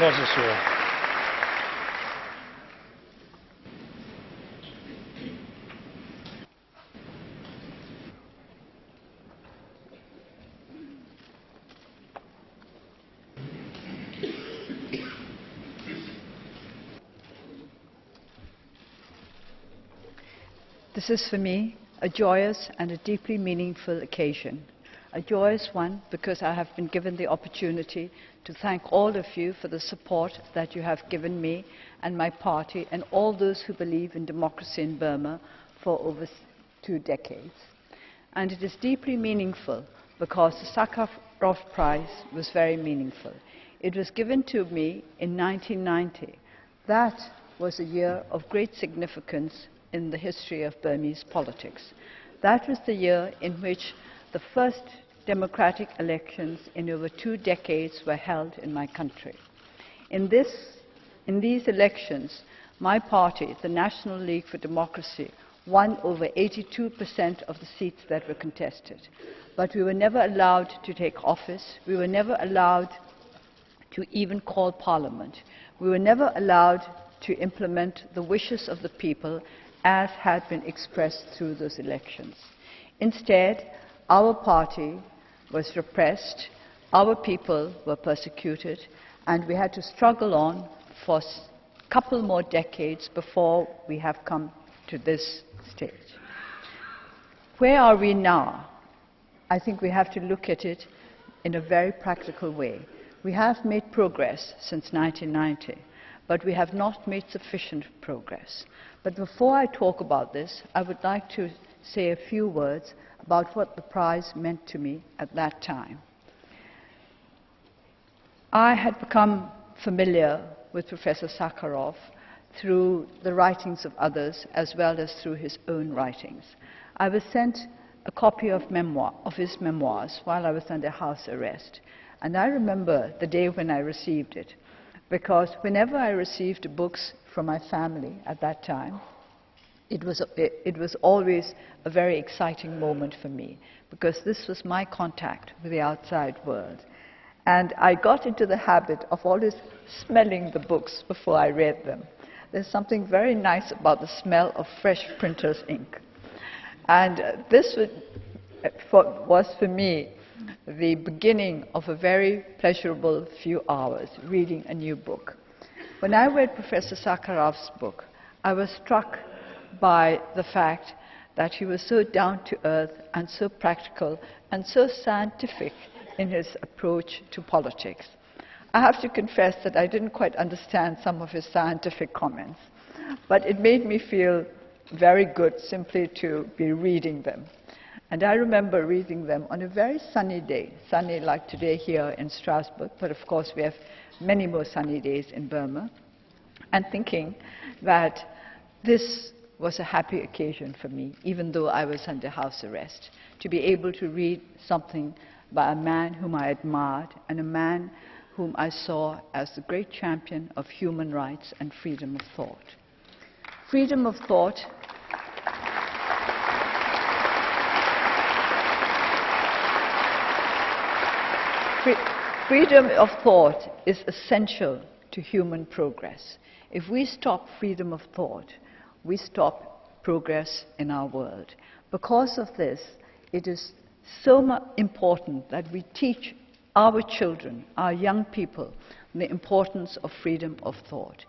Vorsitzende. This is for me a joyous and a deeply meaningful occasion. A joyous one because I have been given the opportunity to thank all of you for the support that you have given me and my party and all those who believe in democracy in Burma for over 2 decades. And it is deeply meaningful because the Shajarov Prize was very meaningful. It was given to me in 1990. That was a year of great significance in the history of Burmese politics. That was the year in which the first democratic elections in over 2 decades were held in my country. In these elections, my party, the National League for Democracy, won over 82% of the seats that were contested. But we were never allowed to take office. We were never allowed to even call parliament. We were never allowed to implement the wishes of the people as had been expressed through those elections. Instead, our party was repressed, our people were persecuted, and we had to struggle on for a couple more decades before we have come to this stage. Where are we now? I think we have to look at it in a very practical way. We have made progress since 1990, but we have not made sufficient progress. But before I talk about this, I would like to say a few words about what the prize meant to me at that time. I had become familiar with Professor Shajarov through the writings of others as well as through his own writings. I was sent a copy of his memoirs while I was under house arrest. And I remember the day when I received it, because whenever I received books from my family at that time, it was always a very exciting moment for me, because this was my contact with the outside world. And I got into the habit of always smelling the books before I read them. There's something very nice about the smell of fresh printer's ink. And this was for me the beginning of a very pleasurable few hours, reading a new book. When I read Professor Sakharov's book, I was struck by the fact that he was so down to earth and so practical and so scientific in his approach to politics. I have to confess that I didn't quite understand some of his scientific comments, but it made me feel very good simply to be reading them. And I remember reading them on a very sunny day, sunny like today here in Strasbourg, but of course we have many more sunny days in Burma, and thinking that this was a happy occasion for me, even though I was under house arrest, to be able to read something by a man whom I admired and a man whom I saw as the great champion of human rights and freedom of thought. Freedom of thought Freedom of thought is essential to human progress. If we stop freedom of thought, we stop progress in our world. Because of this, it is so important that we teach our children, our young people, the importance of freedom of thought.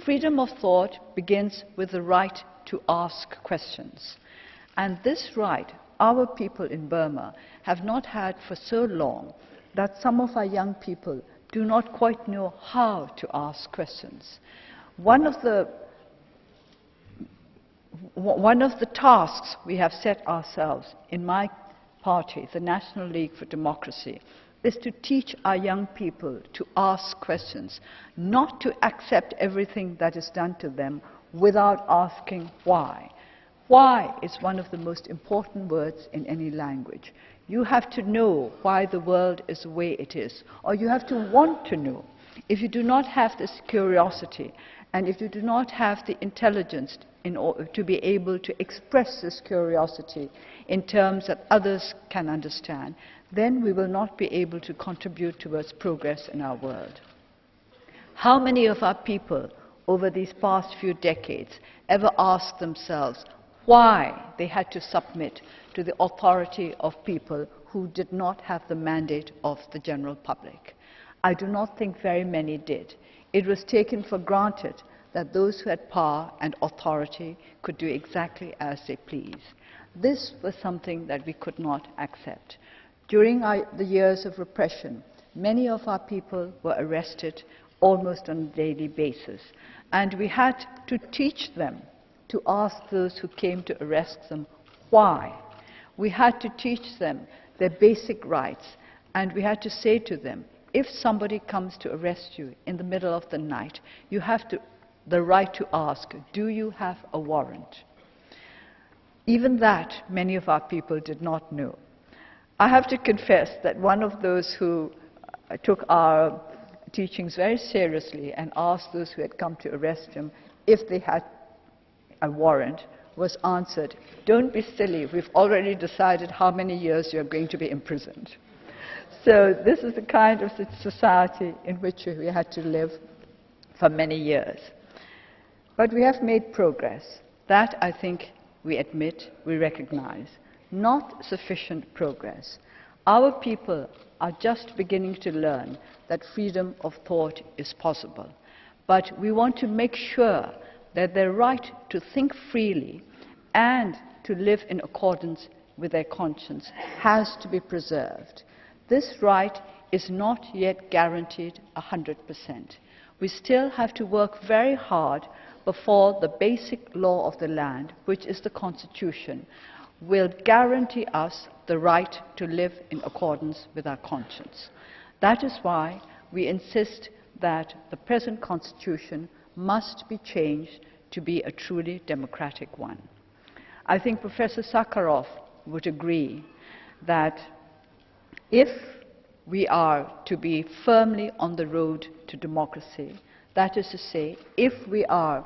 Freedom of thought begins with the right to ask questions. And this right, our people in Burma have not had for so long that some of our young people do not quite know how to ask questions. One of the tasks we have set ourselves in my party, the National League for Democracy, is to teach our young people to ask questions, not to accept everything that is done to them without asking why. Why is one of the most important words in any language. You have to know why the world is the way it is, or you have to want to know. If you do not have this curiosity, and if you do not have the intelligence in order to be able to express this curiosity in terms that others can understand, then we will not be able to contribute towards progress in our world. How many of our people over these past few decades ever asked themselves why they had to submit to the authority of people who did not have the mandate of the general public? I do not think very many did. It was taken for granted that those who had power and authority could do exactly as they please. This was something that we could not accept. During the years of repression, many of our people were arrested almost on a daily basis, and we had to teach them to ask those who came to arrest them why. We had to teach them their basic rights, and we had to say to them, if somebody comes to arrest you in the middle of the night, you have the right to ask, do you have a warrant? Even that, many of our people did not know. I have to confess that one of those who took our teachings very seriously and asked those who had come to arrest him if they had a warrant was answered, don't be silly, we've already decided how many years you're going to be imprisoned. So this is the kind of society in which we had to live for many years. But we have made progress. That, I think, we admit, we recognize. Not sufficient progress. Our people are just beginning to learn that freedom of thought is possible. But we want to make sure that their right to think freely and to live in accordance with their conscience has to be preserved. This right is not yet guaranteed 100%. We still have to work very hard before the basic law of the land, which is the Constitution, will guarantee us the right to live in accordance with our conscience. That is why we insist that the present Constitution must be changed to be a truly democratic one. I think Professor Shajarov would agree that if we are to be firmly on the road to democracy, that is to say, if we are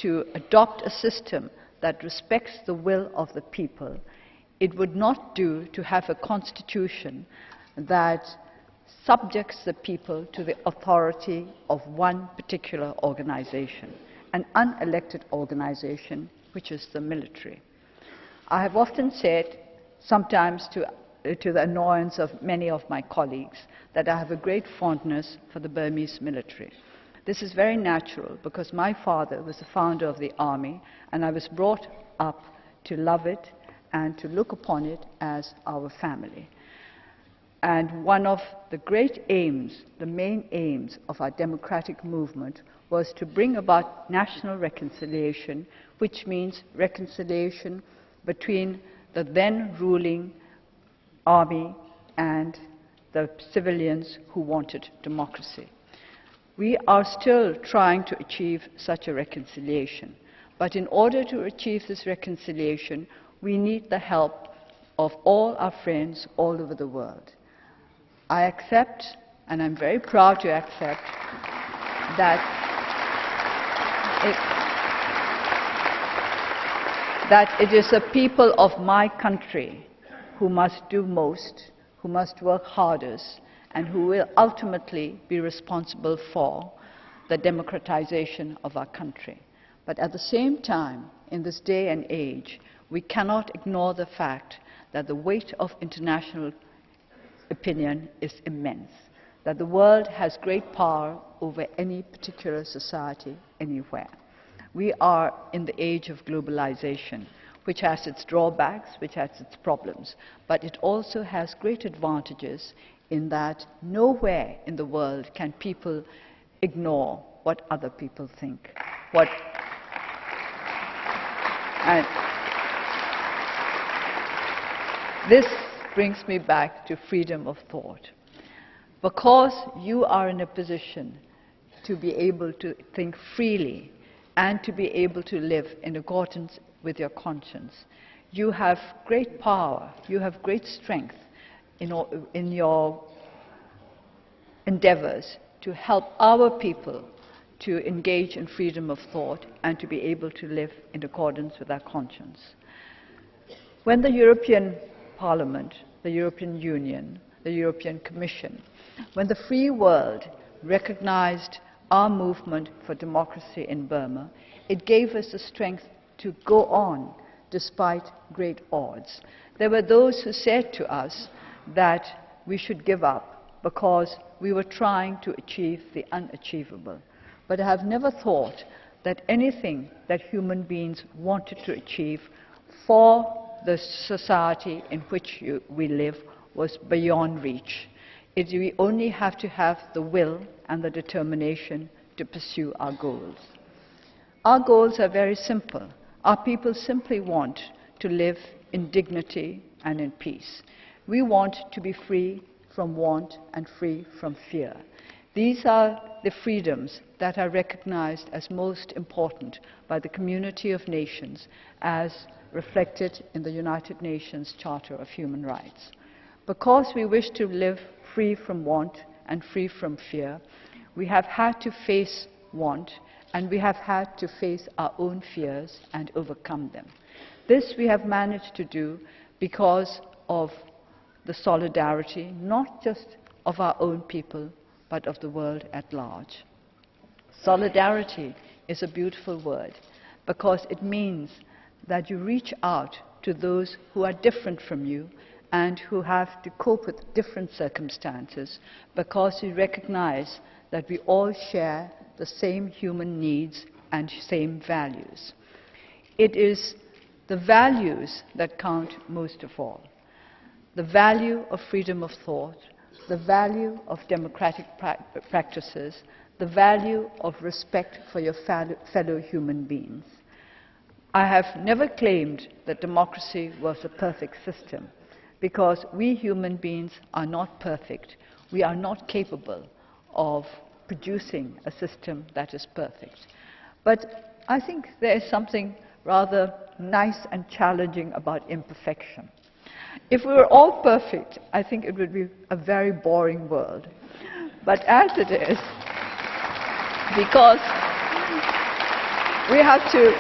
to adopt a system that respects the will of the people, it would not do to have a constitution that subjects the people to the authority of one particular organization, an unelected organization, which is the military. I have often said, sometimes to the annoyance of many of my colleagues, that I have a great fondness for the Burmese military. This is very natural because my father was the founder of the army and I was brought up to love it and to look upon it as our family. And one of the great aims, the main aims of our democratic movement was to bring about national reconciliation, which means reconciliation between the then ruling army and the civilians who wanted democracy. We are still trying to achieve such a reconciliation. But in order to achieve this reconciliation, we need the help of all our friends all over the world. I accept, and I'm very proud to accept, that it is the people of my country who must do most, who must work hardest, and who will ultimately be responsible for the democratization of our country. But at the same time, in this day and age, we cannot ignore the fact that the weight of international opinion is immense, that the world has great power over any particular society anywhere. We are in the age of globalization, which has its drawbacks, which has its problems, but it also has great advantages in that nowhere in the world can people ignore what other people think. And this brings me back to freedom of thought. Because you are in a position to be able to think freely and to be able to live in accordance with your conscience, you have great power, you have great strength in your endeavors to help our people to engage in freedom of thought and to be able to live in accordance with our conscience. When the European Parliament, the European Union, the European Commission, when the free world recognized our movement for democracy in Burma, it gave us the strength to go on despite great odds. There were those who said to us that we should give up because we were trying to achieve the unachievable. But I have never thought that anything that human beings wanted to achieve for the society in which we live was beyond reach. We only have to have the will and the determination to pursue our goals. Our goals are very simple. Our people simply want to live in dignity and in peace. We want to be free from want and free from fear. These are the freedoms that are recognized as most important by the community of nations as reflected in the United Nations Charter of Human Rights. Because we wish to live free from want and free from fear, we have had to face want and we have had to face our own fears and overcome them. This we have managed to do because of the solidarity, not just of our own people, but of the world at large. Solidarity is a beautiful word because it means that you reach out to those who are different from you and who have to cope with different circumstances, because you recognize that we all share the same human needs and same values. It is the values that count most of all. The value of freedom of thought, the value of democratic practices, the value of respect for your fellow human beings. I have never claimed that democracy was a perfect system, because we human beings are not perfect. We are not capable of producing a system that is perfect. But I think there is something rather nice and challenging about imperfection. If we were all perfect, I think it would be a very boring world. But as it is, because we have to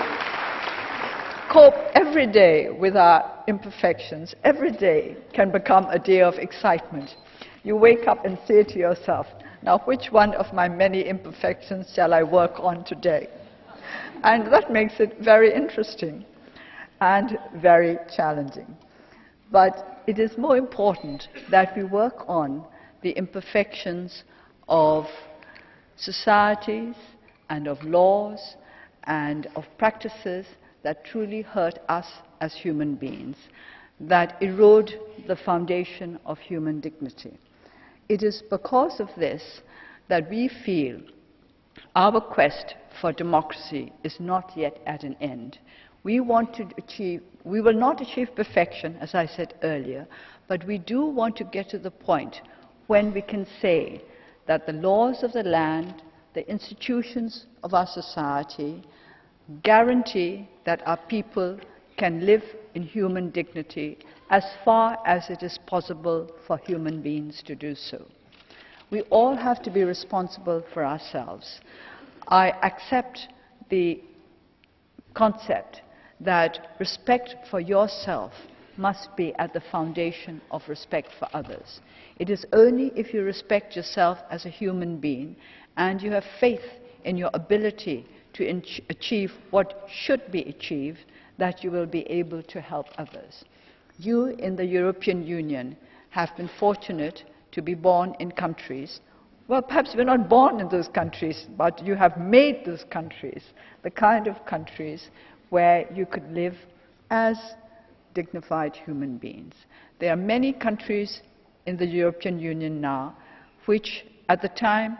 cope every day with our imperfections, every day can become a day of excitement. You wake up and say to yourself, now which one of my many imperfections shall I work on today? And that makes it very interesting and very challenging. But it is more important that we work on the imperfections of societies and of laws and of practices that truly hurt us as human beings, that erode the foundation of human dignity. It is because of this that we feel our quest for democracy is not yet at an end. We will not achieve perfection, as I said earlier, but we do want to get to the point when we can say that the laws of the land, the institutions of our society, guarantee that our people can live in human dignity as far as it is possible for human beings to do so. We all have to be responsible for ourselves. I accept the concept that respect for yourself must be at the foundation of respect for others. It is only if you respect yourself as a human being and you have faith in your ability to achieve what should be achieved that you will be able to help others. You in the European Union have been fortunate to be born in countries, well, perhaps we're not born in those countries, but you have made those countries the kind of countries where you could live as dignified human beings. There are many countries in the European Union now which, at the time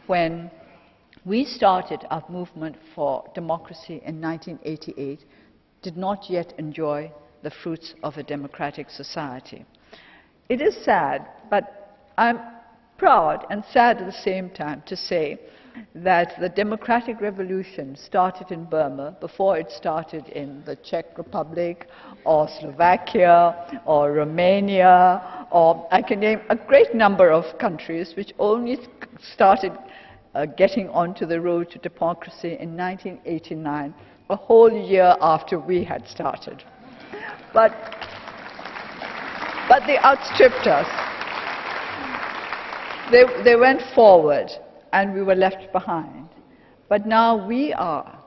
when we started our movement for democracy in 1988, did not yet enjoy the fruits of a democratic society. It is sad, but I'm proud and sad at the same time to say that the democratic revolution started in Burma before it started in the Czech Republic or Slovakia or Romania, or I can name a great number of countries which only started getting onto the road to democracy in 1989, a whole year after we had started. But they outstripped us. They went forward. and we were left behind. But now we are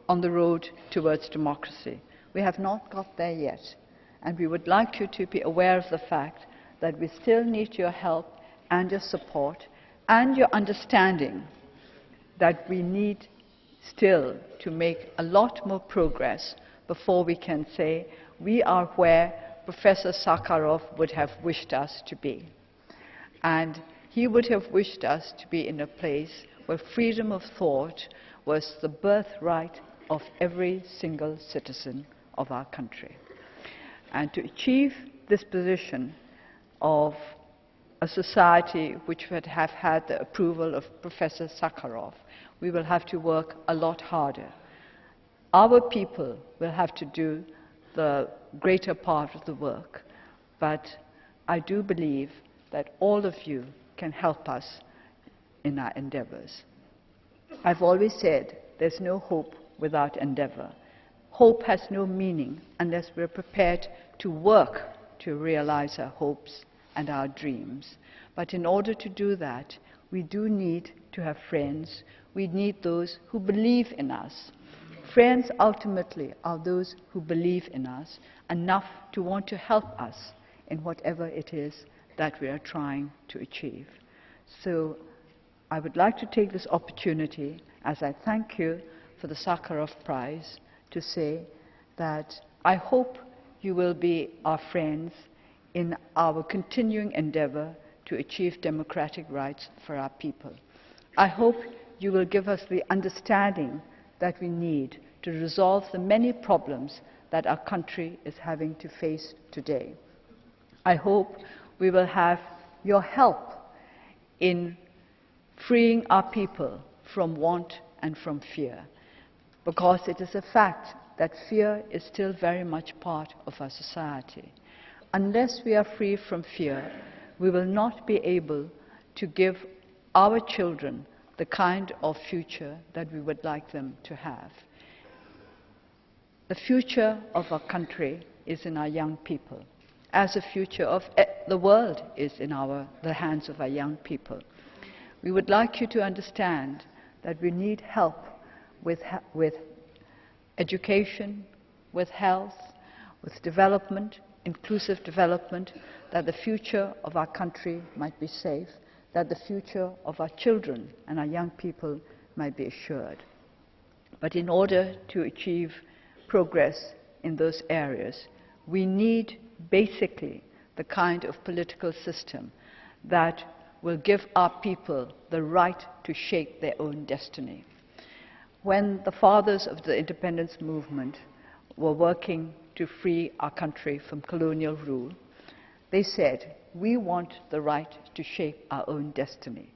on the road towards democracy. We have not got there yet, and we would like you to be aware of the fact that we still need your help and your support and your understanding that we need still to make a lot more progress before we can say we are where Professor Sakharov would have wished us to be. And he would have wished us to be in a place where freedom of thought was the birthright of every single citizen of our country. And to achieve this position of a society which would have had the approval of Professor Sakharov, we will have to work a lot harder. Our people will have to do the greater part of the work, but I do believe that all of you can help us in our endeavors. I've always said there's no hope without endeavor. Hope has no meaning unless we're prepared to work to realize our hopes and our dreams. But in order to do that, we do need to have friends. We need those who believe in us. Friends ultimately are those who believe in us enough to want to help us in whatever it is that we are trying to achieve. So I would like to take this opportunity, as I thank you for the Sakharov Prize, to say that I hope you will be our friends in our continuing endeavor to achieve democratic rights for our people. I hope you will give us the understanding that we need to resolve the many problems that our country is having to face today. I hope we will have your help in freeing our people from want and from fear, because it is a fact that fear is still very much part of our society. Unless we are free from fear, we will not be able to give our children the kind of future that we would like them to have. The future of our country is in our young people, as the future of the world is in the hands of our young people. We would like you to understand that we need help with education, with health, with development, inclusive development, that the future of our country might be safe, that the future of our children and our young people might be assured. But in order to achieve progress in those areas, we need basically the kind of political system that will give our people the right to shape their own destiny. When the fathers of the independence movement were working to free our country from colonial rule, they said, we want the right to shape our own destiny.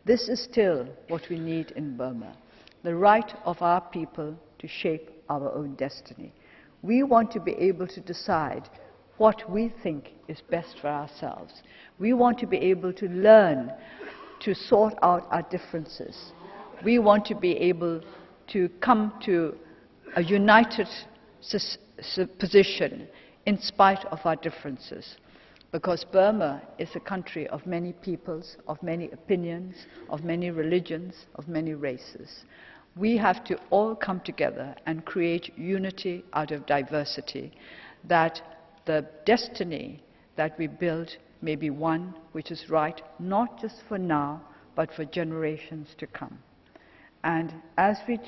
This is still what we need in Burma, the right of our people to shape our own destiny. We want to be able to decide what we think is best for ourselves. We want to be able to learn to sort out our differences. We want to be able to come to a united position in spite of our differences. Because Burma is a country of many peoples, of many opinions, of many religions, of many races. We have to all come together and create unity out of diversity, that the destiny that we build may be one which is right not just for now, but for generations to come. And as we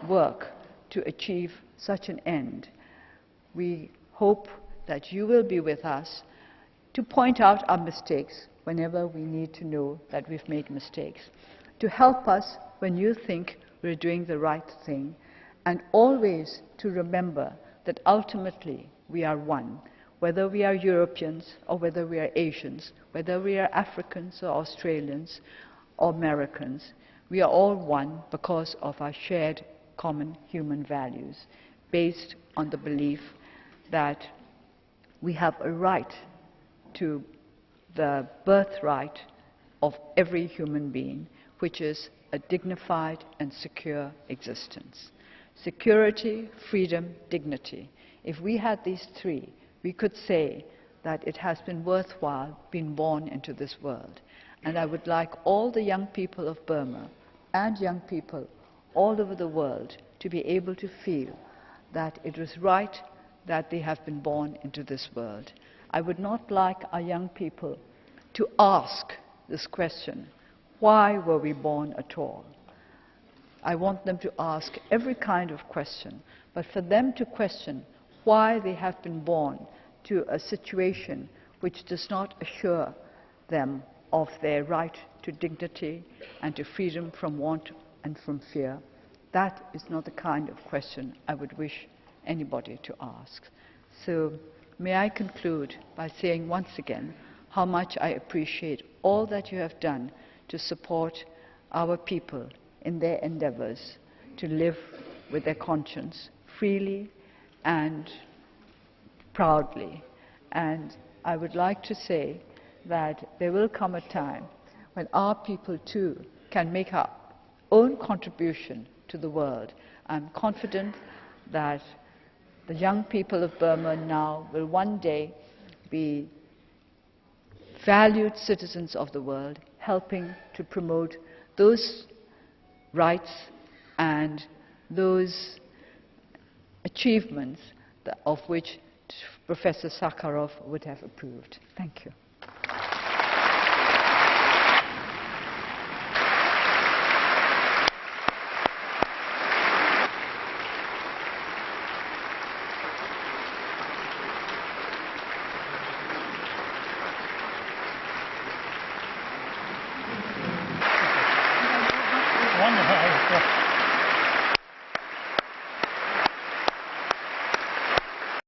work to achieve such an end, we hope that you will be with us to point out our mistakes whenever we need to know that we've made mistakes, to help us when you think we're doing the right thing, and always to remember that ultimately we are one, whether we are Europeans or whether we are Asians, whether we are Africans or Australians or Americans. We are all one because of our shared common human values, based on the belief that we have a right to the birthright of every human being, which is a dignified and secure existence. Security, freedom, dignity. If we had these three, we could say that it has been worthwhile being born into this world. And I would like all the young people of Burma and young people all over the world to be able to feel that it was right that they have been born into this world. I would not like our young people to ask this question, why were we born at all? I want them to ask every kind of question, but for them to question why they have been born to a situation which does not assure them of their right to dignity and to freedom from want and from fear, that is not the kind of question I would wish anybody to ask. So may I conclude by saying once again how much I appreciate all that you have done to support our people in their endeavors to live with their conscience freely and proudly. And I would like to say that there will come a time when our people too can make our own contribution to the world. I'm confident that the young people of Burma now will one day be valued citizens of the world, helping to promote those rights and those achievements of which Professor Shajarov would have approved. Thank you.